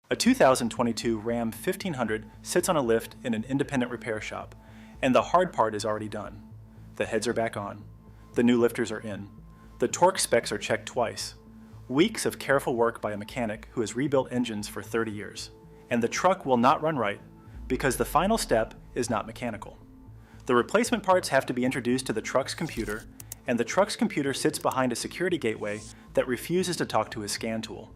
A 2022 Ram 1500 sits on a lift in an independent repair shop, and the hard part is already done. The heads are back on. The new lifters are in. The torque specs are checked twice. Weeks of careful work by a mechanic who has rebuilt engines for 30 years. And the truck will not run right because the final step is not mechanical. The replacement parts have to be introduced to the truck's computer, and the truck's computer sits behind a security gateway that refuses to talk to his scan tool.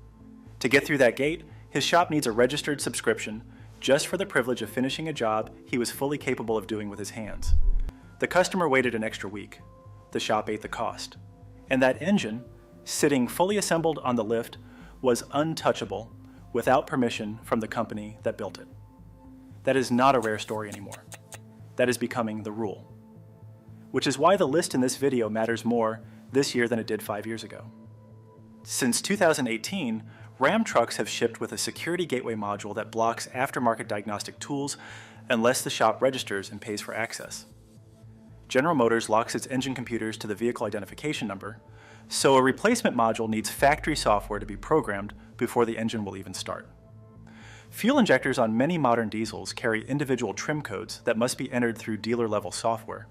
To get through that gate, his shop needs a registered subscription just for the privilege of finishing a job he was fully capable of doing with his hands. The customer waited an extra week. The shop ate the cost. And that engine, sitting fully assembled on the lift, was untouchable without permission from the company that built it. That is not a rare story anymore. That is becoming the rule. Which is why the list in this video matters more this year than it did 5 years ago. Since 2018, Ram trucks have shipped with a security gateway module that blocks aftermarket diagnostic tools unless the shop registers and pays for access. General Motors locks its engine computers to the vehicle identification number, so a replacement module needs factory software to be programmed before the engine will even start. Fuel injectors on many modern diesels carry individual trim codes that must be entered through dealer-level software,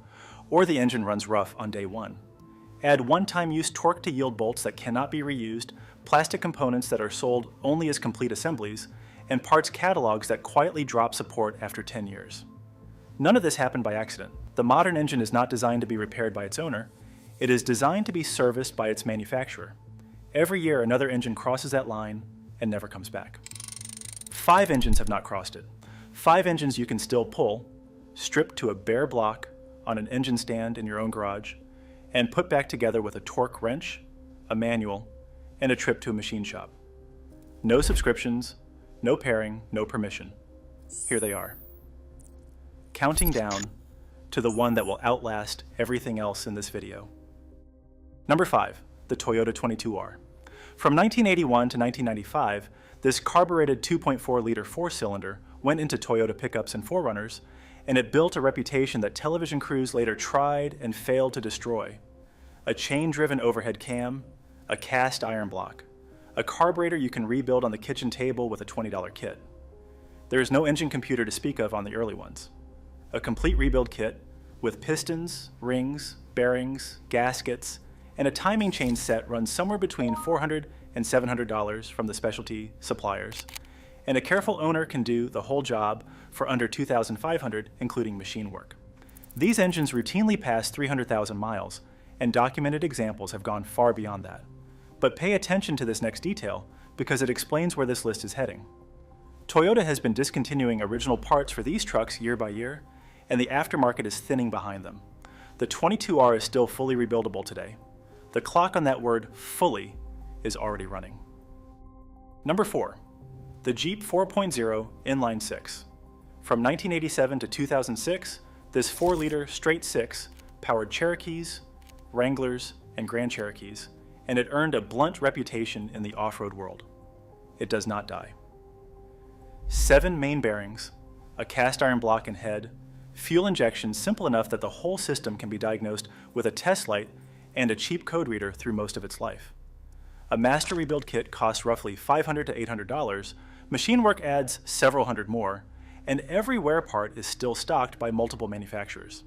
or the engine runs rough on day one. Add one-time use torque-to-yield bolts that cannot be reused, plastic components that are sold only as complete assemblies, and parts catalogs that quietly drop support after 10 years. None of this happened by accident. The modern engine is not designed to be repaired by its owner. It is designed to be serviced by its manufacturer. Every year, another engine crosses that line and never comes back. 5 engines have not crossed it. 5 engines you can still pull, stripped to a bare block on an engine stand in your own garage, and put back together with a torque wrench, a manual, and a trip to a machine shop. No subscriptions, no pairing, no permission. Here they are. Counting down to the one that will outlast everything else in this video. Number 5, the Toyota 22R. From 1981 to 1995, this carbureted 2.4-liter 4-cylinder went into Toyota pickups and 4Runners, and it built a reputation that television crews later tried and failed to destroy. A chain-driven overhead cam, a cast iron block, a carburetor you can rebuild on the kitchen table with a $20 kit. There is no engine computer to speak of on the early ones. A complete rebuild kit with pistons, rings, bearings, gaskets, and a timing chain set runs somewhere between $400 and $700 from the specialty suppliers, and a careful owner can do the whole job for under $2,500, including machine work. These engines routinely pass 300,000 miles, and documented examples have gone far beyond that. But pay attention to this next detail because it explains where this list is heading. Toyota has been discontinuing original parts for these trucks year by year, and the aftermarket is thinning behind them. The 22R is still fully rebuildable today. The clock on that word fully is already running. Number 4, the Jeep 4.0 Inline 6. From 1987 to 2006, this 4-liter straight 6 powered Cherokees, Wranglers, and Grand Cherokees, and it earned a blunt reputation in the off-road world. It does not die. 7 main bearings, a cast iron block and head, fuel injection simple enough that the whole system can be diagnosed with a test light and a cheap code reader through most of its life. A master rebuild kit costs roughly $500 to $800, machine work adds several hundred more, and every wear part is still stocked by multiple manufacturers.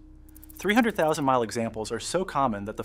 300,000-mile examples are so common that the